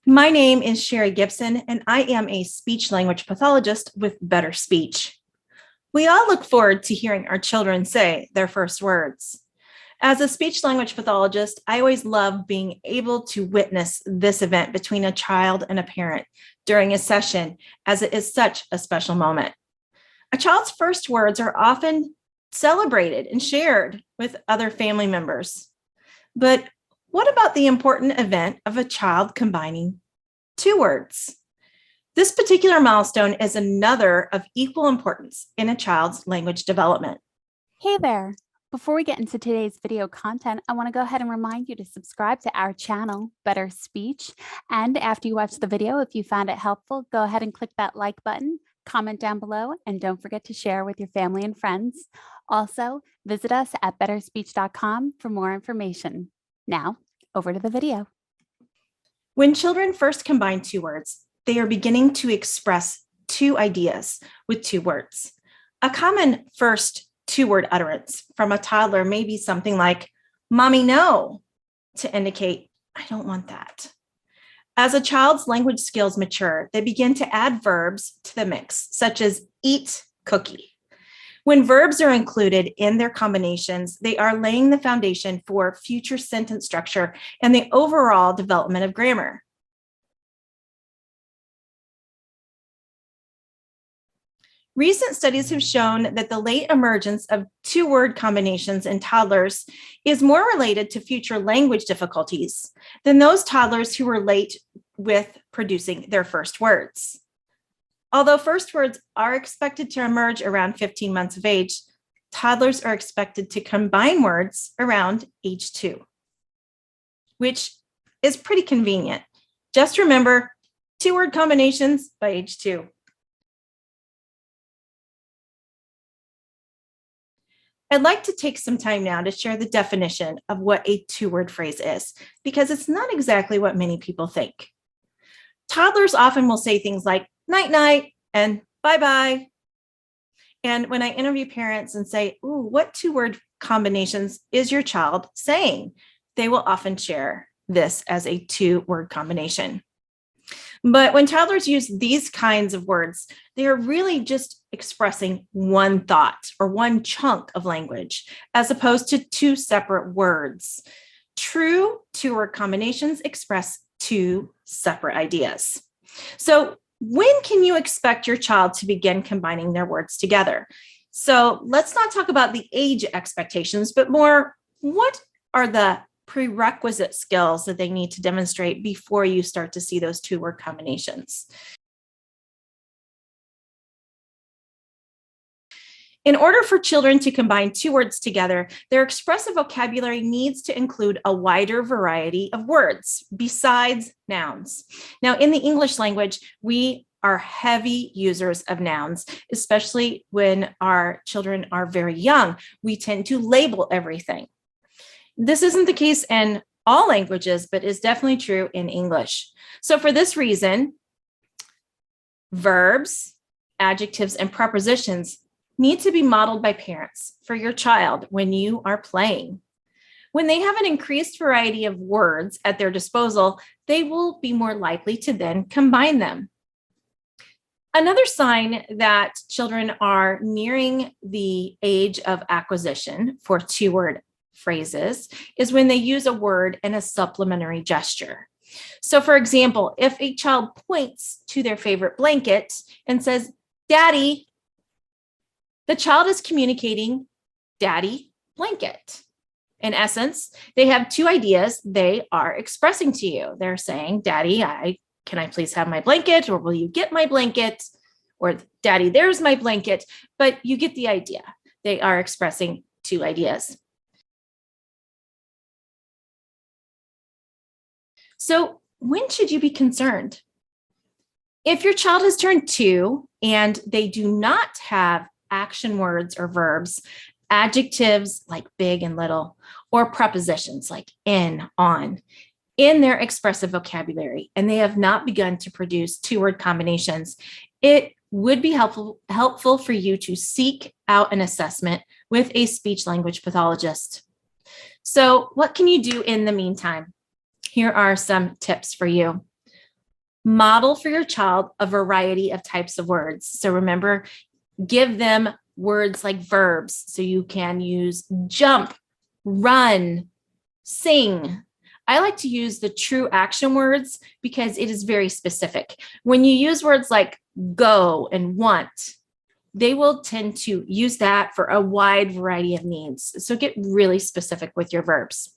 My name is Sherry Gibson, and I am a speech language pathologist with Better Speech. We all look forward to hearing our children say their first words. As a speech language pathologist, I always love being able to witness this event between a child and a parent during a session, as it is such a special moment. A child's first words are often celebrated and shared with other family members. But what about the important event of a child combining two words? This particular milestone is another of equal importance in a child's language development. Hey there! Before we get into today's video content, I want to go ahead and remind you to subscribe to our channel, Better Speech. And after you watch the video, if you found it helpful, go ahead and click that like button, comment down below, and don't forget to share with your family and friends. Also, visit us at betterspeech.com for more information. Now, over to the video. When children first combine two words, they are beginning to express two ideas with two words. A common first two-word utterance from a toddler may be something like, "Mommy, no," to indicate, "I don't want that." As a child's language skills mature, they begin to add verbs to the mix, such as eat cookie. When verbs are included in their combinations, they are laying the foundation for future sentence structure and the overall development of grammar. Recent studies have shown that the late emergence of two-word combinations in toddlers is more related to future language difficulties than those toddlers who were late with producing their first words. Although first words are expected to emerge around 15 months of age, toddlers are expected to combine words around age 2, which is pretty convenient. Just remember, two-word combinations by age 2. I'd like to take some time now to share the definition of what a two-word phrase is, because it's not exactly what many people think. Toddlers often will say things like night-night and bye-bye. And when I interview parents and say, "Ooh, what two-word combinations is your child saying?" they will often share this as a two-word combination. But when toddlers use these kinds of words, they are really just expressing one thought or one chunk of language, as opposed to two separate words. True two-word combinations express two separate ideas. So when can you expect your child to begin combining their words together? So let's not talk about the age expectations, but more, what are the prerequisite skills that they need to demonstrate before you start to see those two-word combinations? In order for children to combine two words together, their expressive vocabulary needs to include a wider variety of words besides nouns. Now, in the English language, we are heavy users of nouns, especially when our children are very young. We tend to label everything. This isn't the case in all languages, but is definitely true in English. So for this reason, verbs, adjectives, and prepositions need to be modeled by parents for your child when you are playing. When they have an increased variety of words at their disposal, they will be more likely to then combine them. Another sign that children are nearing the age of acquisition for two-word phrases is when they use a word and a supplementary gesture. So for example, if a child points to their favorite blanket and says, "Daddy," the child is communicating "Daddy blanket." In essence, they have two ideas they are expressing to you. They're saying, "Daddy, can I please have my blanket?" Or "Will you get my blanket?" Or "Daddy, there's my blanket." But you get the idea. They are expressing two ideas. So when should you be concerned? If your child has turned 2 and they do not have action words or verbs, adjectives like big and little, or prepositions like in, on, in their expressive vocabulary, and they have not begun to produce two-word combinations, it would be helpful for you to seek out an assessment with a speech language pathologist. So what can you do in the meantime? Here are some tips for you. Model for your child a variety of types of words. So remember, give them words like verbs. So you can use jump, run, sing. I like to use the true action words because it is very specific. When you use words like go and want, they will tend to use that for a wide variety of needs. So get really specific with your verbs.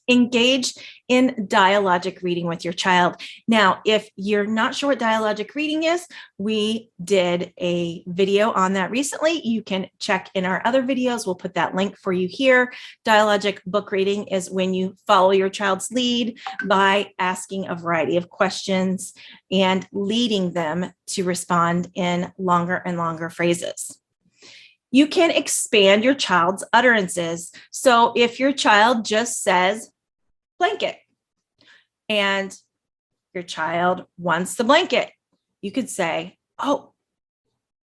Engage in dialogic reading with your child. Now, if you're not sure what dialogic reading is, we did a video on that recently. You can check in our other videos. We'll put that link for you here. Dialogic book reading is when you follow your child's lead by asking a variety of questions and leading them to respond in longer and longer phrases. You can expand your child's utterances. So if your child just says blanket and your child wants the blanket, you could say, oh,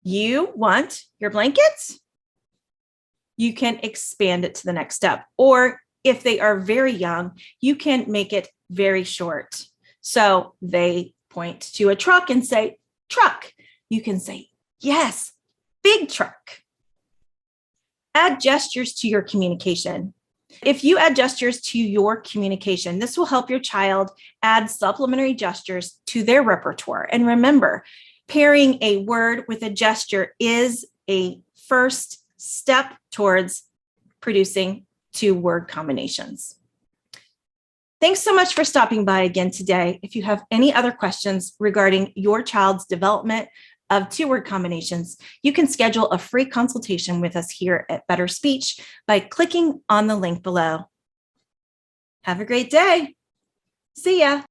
you want your blankets? You can expand it to the next step. Or if they are very young, you can make it very short. So they point to a truck and say, truck. You can say, yes, big truck. Add gestures to your communication. If you add gestures to your communication, this will help your child add supplementary gestures to their repertoire. And remember, pairing a word with a gesture is a first step towards producing two-word combinations. Thanks so much for stopping by again today. If you have any other questions regarding your child's development of two-word combinations, you can schedule a free consultation with us here at Better Speech by clicking on the link below. Have a great day. See ya.